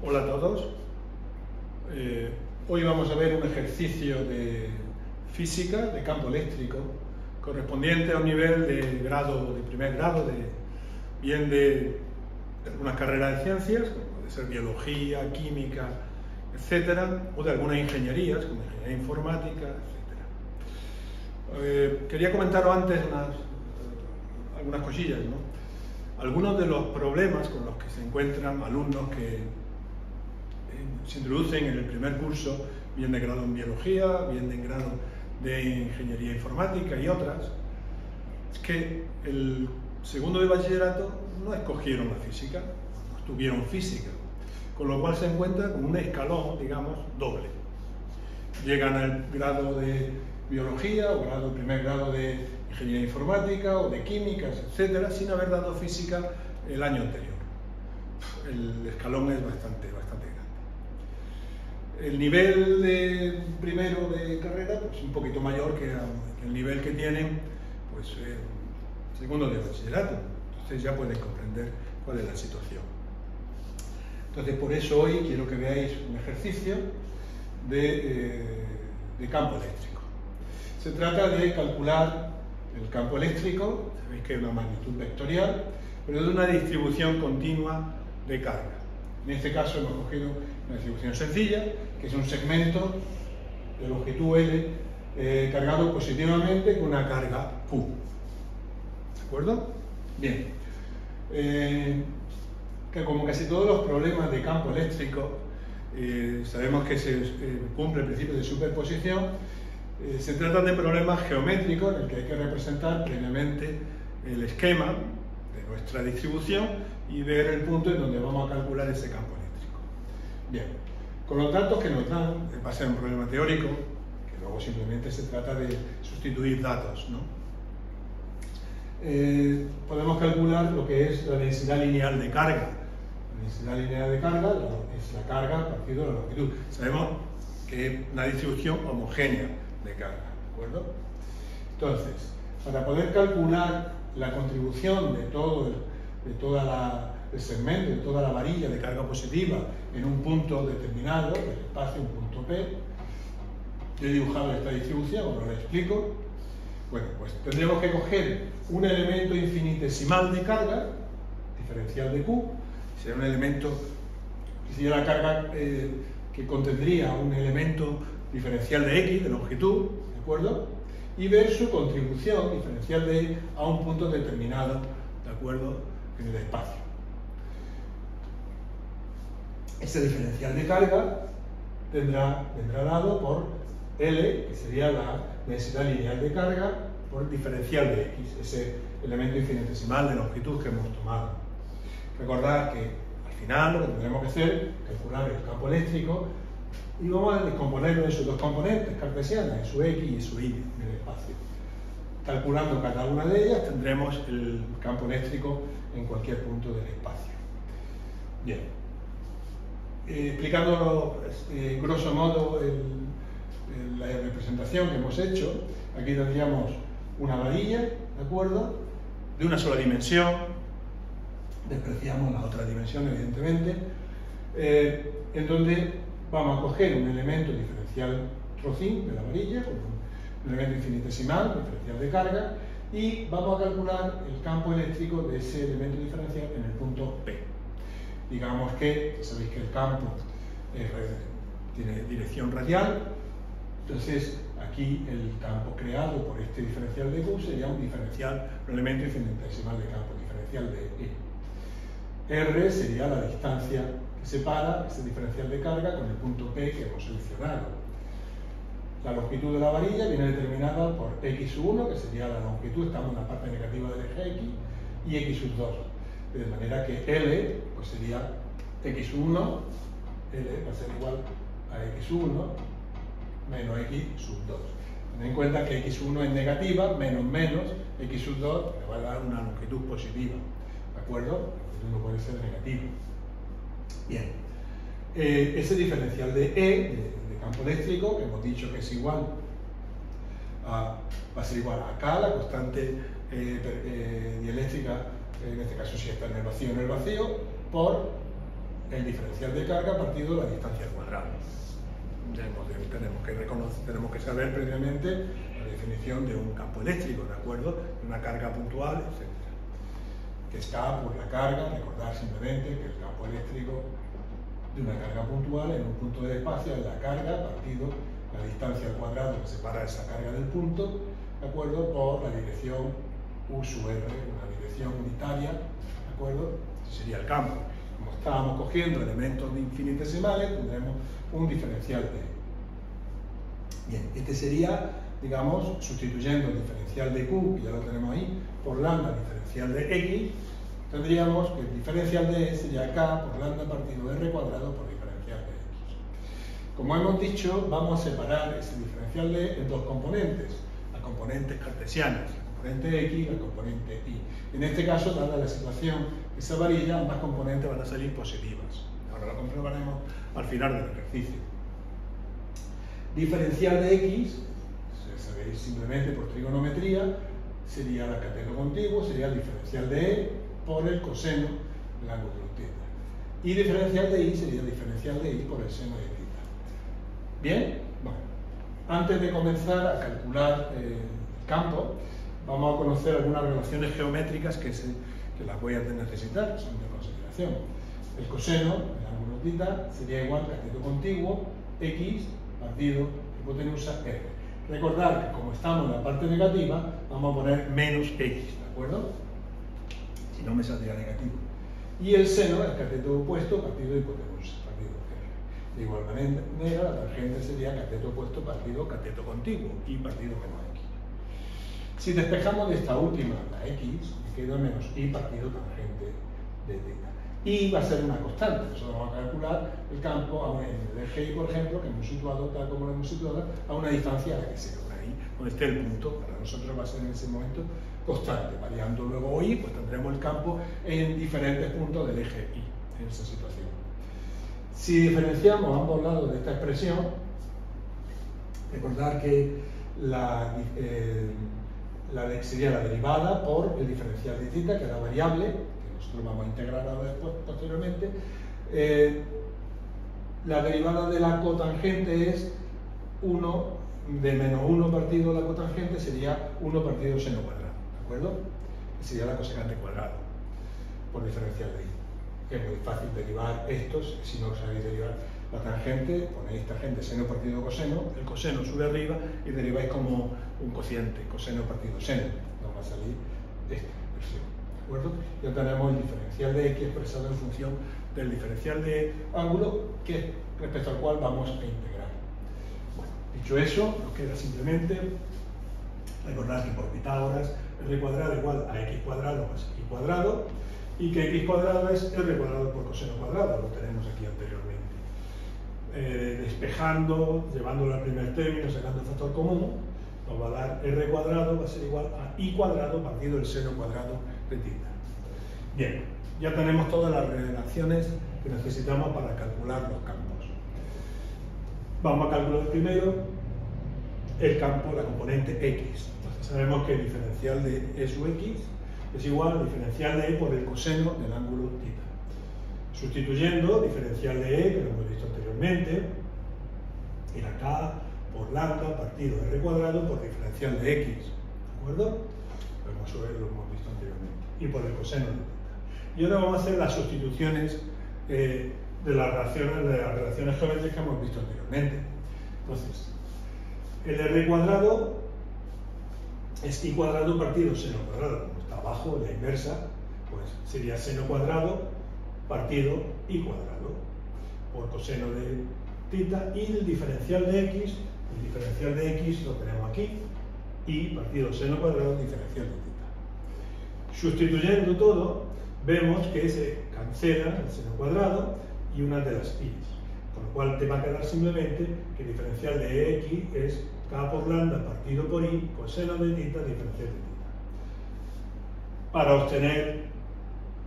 Hola a todos. Hoy vamos a ver un ejercicio de física de campo eléctrico correspondiente a un nivel de grado, de primer grado, bien de algunas carreras de ciencias, como puede ser biología, química, etcétera, o de algunas ingenierías, como ingeniería informática, etcétera. Quería comentaros antes algunas cosillas, ¿no? Algunos de los problemas con los que se encuentran alumnos que se introducen en el primer curso, bien de grado en biología, bien de grado de ingeniería informática y otras, es que el segundo de bachillerato no escogieron la física, no tuvieron física, con lo cual se encuentran con un escalón, digamos, doble. Llegan al grado de biología o primer grado de ingeniería informática o de químicas, etcétera, sin haber dado física el año anterior. El escalón es bastante grande. El nivel de primero de carrera pues un poquito mayor que el nivel que tienen pues segundo de bachillerato. Entonces ya pueden comprender cuál es la situación. Entonces por eso hoy quiero que veáis un ejercicio de campo eléctrico. Se trata de calcular el campo eléctrico, sabéis que es una magnitud vectorial, pero de una distribución continua de carga. En este caso hemos cogido una distribución sencilla, que es un segmento de longitud L cargado positivamente con una carga Q. ¿De acuerdo? Bien. Que como casi todos los problemas de campo eléctrico, sabemos que se cumple el principio de superposición, se tratan de problemas geométricos en el que hay que representar previamente el esquema de nuestra distribución y ver el punto en donde vamos a calcular ese campo eléctrico. Bien, con los datos que nos dan, va a ser un problema teórico, que luego simplemente se trata de sustituir datos, ¿no? Podemos calcular lo que es la densidad lineal de carga. La densidad lineal de carga es la carga partido de la longitud. Sabemos que es una distribución homogénea de carga, ¿de acuerdo? Entonces, para poder calcular la contribución de todo el segmento, de toda la varilla de carga positiva en un punto determinado del espacio, un punto P, yo he dibujado esta distribución, os lo explico. Bueno, pues tendremos que coger un elemento infinitesimal de carga, diferencial de Q, sería un elemento, sería la carga que contendría un elemento diferencial de X, de longitud, ¿de acuerdo? Y ver su contribución diferencial de Y a un punto determinado, ¿de acuerdo?, en el espacio. Ese diferencial de carga vendrá dado por L, que sería la densidad lineal de carga, por el diferencial de X, ese elemento infinitesimal de longitud que hemos tomado. Recordad que al final lo que tendremos que hacer es calcular el campo eléctrico y vamos a descomponerlo en sus dos componentes cartesianas, en su X y su Y en el espacio. Calculando cada una de ellas tendremos el campo eléctrico en cualquier punto del espacio. Bien. Explicando grosso modo la representación que hemos hecho, aquí tendríamos una varilla, ¿de acuerdo?, de una sola dimensión, despreciamos la otra dimensión evidentemente, en donde vamos a coger un elemento diferencial trocín de la varilla, un elemento infinitesimal, diferencial de carga, y vamos a calcular el campo eléctrico de ese elemento diferencial en el punto P. Digamos que, sabéis que el campo tiene dirección radial, entonces aquí el campo creado por este diferencial de Q sería un elemento infinitesimal de campo, diferencial de E. R sería la distancia que separa ese diferencial de carga con el punto P que hemos seleccionado. La longitud de la varilla viene determinada por X1, que sería la longitud, estamos en la parte negativa del eje X, y X2. De manera que L pues sería X1, L va a ser igual a X1 menos X2. Ten en cuenta que X1 es negativa, menos, X2 me va a dar una longitud positiva, ¿de acuerdo? La longitud no puede ser negativa. Bien, ese diferencial de E, de campo eléctrico, que hemos dicho que es igual va a ser igual a K, la constante dieléctrica, en este caso si está en el vacío, por el diferencial de carga partido la distancia al cuadrado. Tenemos que saber previamente la definición de un campo eléctrico, ¿de acuerdo? De una carga puntual, etc. Que es K por la carga, recordar simplemente que el campo eléctrico de una carga puntual en un punto de espacio es la carga partido la distancia al cuadrado que separa esa carga del punto, ¿de acuerdo? Por la dirección U sub R, una dirección unitaria, ¿de acuerdo? Ese sería el campo. Como estábamos cogiendo elementos infinitesimales, tendremos un diferencial de E. Bien, este sería, digamos, sustituyendo el diferencial de Q, que ya lo tenemos ahí, por lambda diferencial de X, tendríamos que el diferencial de E sería K por lambda partido R cuadrado por diferencial de X. Como hemos dicho, vamos a separar ese diferencial de E en dos componentes, las componentes cartesianas, la componente X y la componente Y. En este caso, dada la situación de esa varilla, ambas componentes van a salir positivas. Ahora lo comprobaremos al final del ejercicio. Diferencial de X, sabéis simplemente por trigonometría, sería el cateto contiguo, sería el diferencial de E por el coseno del ángulo θ. Y diferencial de Y sería el diferencial de Y por el seno de θ. ¿Bien? Bueno, antes de comenzar a calcular el campo, vamos a conocer algunas relaciones geométricas que las voy a necesitar, son de consideración. El coseno del ángulo θ sería igual a cateto contiguo X partido hipotenusa R. Recordad que como estamos en la parte negativa, vamos a poner menos X, ¿de acuerdo? Si no me saldría negativo. Y el seno, el cateto opuesto, partido hipotenusa, partido R. De igual manera, la tangente sería cateto opuesto partido cateto contiguo y partido menos X. Si despejamos de esta última, la X, me queda menos Y partido tangente de θ. Y va a ser una constante. Nosotros vamos a calcular el campo en el eje Y, por ejemplo, que hemos situado, tal como lo hemos situado, a una distancia a la que sea, ahí, donde esté el punto. Para nosotros va a ser en ese momento constante. Variando luego Y, pues tendremos el campo en diferentes puntos del eje Y, en esa situación. Si diferenciamos ambos lados de esta expresión, recordar que sería la derivada por el diferencial de θ, que es la variable, nosotros vamos a integrar ahora después, posteriormente. La derivada de la cotangente es 1 de menos 1 partido la cotangente sería 1 partido seno cuadrado, ¿de acuerdo? Sería la cosecante cuadrado por diferencial de Y. Es muy fácil derivar estos, si no sabéis derivar la tangente, ponéis tangente seno partido coseno, el coseno sube arriba y deriváis como un cociente, coseno partido seno, nos va a salir esta expresión. ¿De acuerdo? Ya tenemos el diferencial de X expresado en función del diferencial de ángulo respecto al cual vamos a integrar. Bueno, dicho eso, nos queda simplemente recordar que por Pitágoras R cuadrado igual a X cuadrado más Y cuadrado y que X cuadrado es R cuadrado por coseno cuadrado, lo tenemos aquí anteriormente. Despejando, llevándolo al primer término, sacando el factor común, nos va a dar R cuadrado, va a ser igual a Y cuadrado partido el seno cuadrado de θ. Bien, ya tenemos todas las relaciones que necesitamos para calcular los campos. Vamos a calcular primero el campo, la componente X. Entonces sabemos que el diferencial de E sub X es igual al diferencial de E por el coseno del ángulo θ. Sustituyendo diferencial de E, que lo hemos visto anteriormente, era K por lambda partido R cuadrado por diferencial de X, ¿de acuerdo? Lo hemos visto anteriormente. Y por el coseno de θ. Y ahora vamos a hacer las sustituciones de las relaciones geométricas que hemos visto anteriormente. Entonces, el R cuadrado es Y cuadrado partido seno cuadrado. Como está abajo, la inversa, pues sería seno cuadrado partido Y cuadrado por coseno de θ, y el diferencial de X lo tenemos aquí, Y partido seno cuadrado diferencial de θ. Sustituyendo todo, vemos que se cancela el seno cuadrado y una de las I's, con lo cual te va a quedar simplemente que el diferencial de X es K por lambda partido por Y coseno de θ diferencial de θ. Para obtener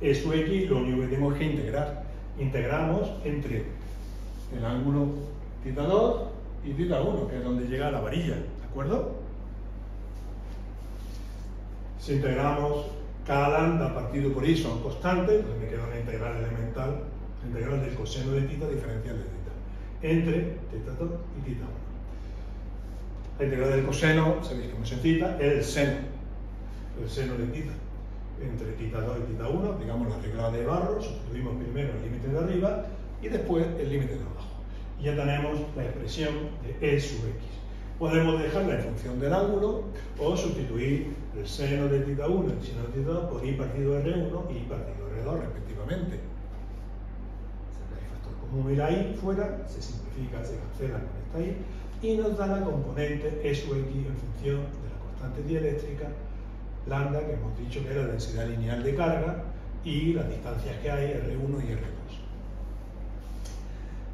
E sub X, lo único que tenemos que integrar. Integramos entre el ángulo θ2 y θ1, que es donde llega la varilla, ¿de acuerdo? Si integramos K lambda partido por Y son constantes, entonces me queda una integral elemental La integral del coseno de θ diferencial de θ entre θ2 y θ1. La integral del coseno, sabéis que es muy sencilla, es el seno de θ entre θ2 y θ1, digamos la regla de Barro, sustituimos primero el límite de arriba y después el límite de abajo. Y ya tenemos la expresión de E sub x. Podemos dejarla en función del ángulo o sustituir el seno de θ1 y el seno de θ2 por I partido R1 y I partido R2 respectivamente. El factor común y la I fuera, se simplifica, se cancela con esta I y nos da la componente E sub x en función de la constante dieléctrica lambda, que hemos dicho que era la densidad lineal de carga, y las distancias que hay, R1 y R2.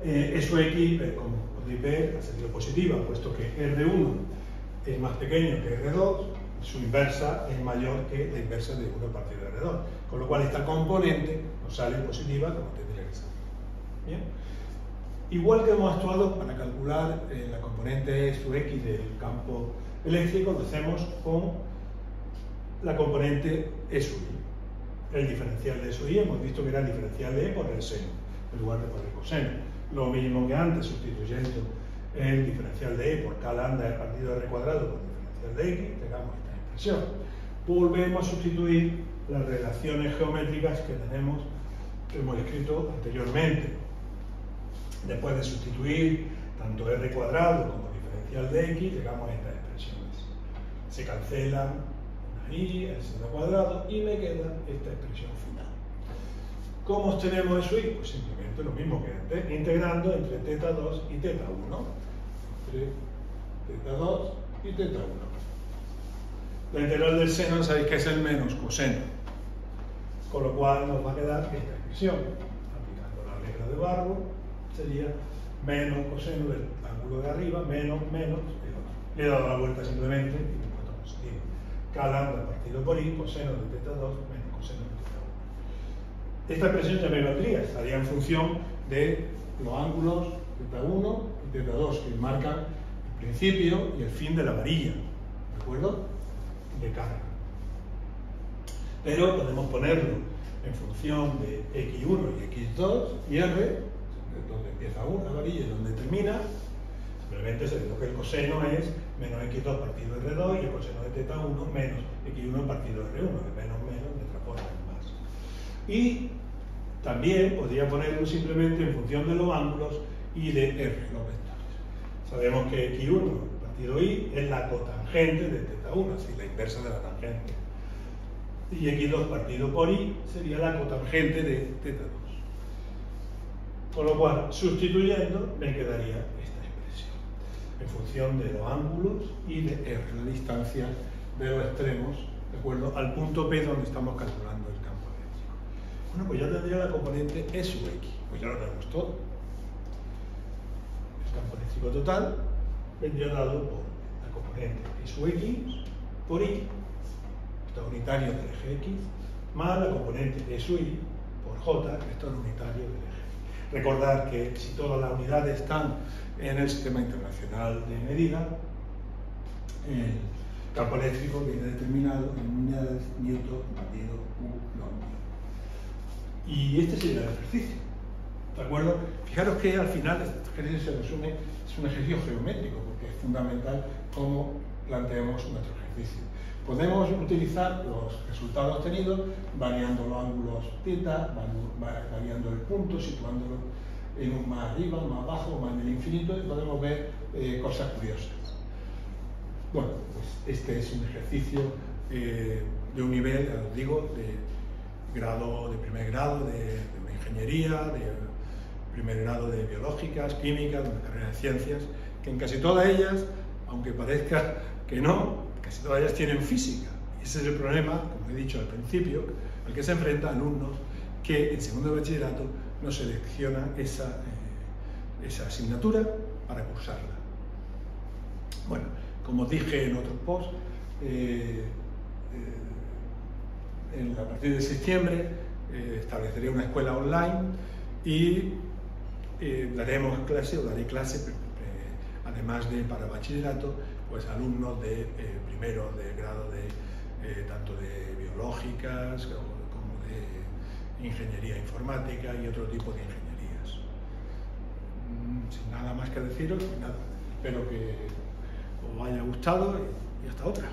E sub x, como podéis ver, ha salido positiva, puesto que R1 es más pequeño que R2, su inversa es mayor que la inversa de 1 partido de R2, con lo cual esta componente nos sale positiva como tendría que ser. ¿Bien? Igual que hemos actuado para calcular la componente E sub x del campo eléctrico, lo hacemos con la componente E sub I. El diferencial de E sub I hemos visto que era el diferencial de E por el seno, en lugar de por el coseno. Lo mismo que antes, sustituyendo el diferencial de E por K lambda E partido R cuadrado por el diferencial de X, tengamos esta expresión. Volvemos a sustituir las relaciones geométricas que hemos escrito anteriormente. Después de sustituir tanto R cuadrado como diferencial de X, llegamos a estas expresiones. Se cancelan y el seno cuadrado y me queda esta expresión final. ¿Cómo obtenemos eso? Pues simplemente lo mismo que antes, integrando entre θ2 y θ1. Entre θ2 y θ1. La integral del seno sabéis que es el menos coseno, con lo cual nos va a quedar esta expresión. Aplicando la regla de Barro sería menos coseno del ángulo de arriba menos el otro. Le he dado la vuelta simplemente y me he puesto positivo. K lambda partido por I, coseno de θ2 menos coseno de θ1. Esta expresión ya me valdría, estaría en función de los ángulos θ1 y θ2 que marcan el principio y el fin de la varilla, ¿de acuerdo? De carga. Pero podemos ponerlo en función de x1 y x2 y R, donde empieza una varilla y donde termina. Simplemente sabemos que el coseno es menos x2 partido R2 y el coseno de θ1 menos x1 partido R1, que menos me transforma en más. Y también podría ponerlo simplemente en función de los ángulos y de R, los vectores. Sabemos que x1 partido I es la cotangente de θ1, es decir, la inversa de la tangente. Y x2 partido por I sería la cotangente de θ2. Con lo cual, sustituyendo, me quedaría esta expresión, en función de los ángulos y de R, la distancia de los extremos, de acuerdo al punto P donde estamos calculando el campo eléctrico. Bueno, pues ya tendría la componente E sub X, pues ya lo tenemos todo. El campo eléctrico total vendría dado por la componente E sub X por I, vector unitario del eje X, más la componente E sub I por J, vector unitario del eje. Recordar que si todas las unidades están en el sistema internacional de medida, el campo eléctrico viene determinado en unidades Newton partido Coulomb. Y este sería el ejercicio, ¿de acuerdo? Fijaros que al final este ejercicio se resume, es un ejercicio geométrico, porque es fundamental cómo planteamos nuestro ejercicio. Podemos utilizar los resultados obtenidos variando los ángulos θ, variando el punto, situándolo en un más arriba, un más abajo, más en el infinito, y podemos ver cosas curiosas. Bueno, pues este es un ejercicio de un nivel, ya os digo, de primer grado de una ingeniería, de primer grado de biológicas, químicas, de una carrera de ciencias, que en casi todas ellas, aunque parezca que no, casi todas ellas tienen física. Y ese es el problema, como he dicho al principio, al que se enfrentan alumnos que en segundo de bachillerato no seleccionan esa asignatura para cursarla. Bueno, como dije en otros posts, a partir de septiembre estableceré una escuela online y daremos clase, o daré clase, además de para bachillerato, pues alumnos de primero de grado de tanto de biológicas como de ingeniería informática y otro tipo de ingeniería. sin nada más que deciros, pues nada, espero que os haya gustado y hasta otra.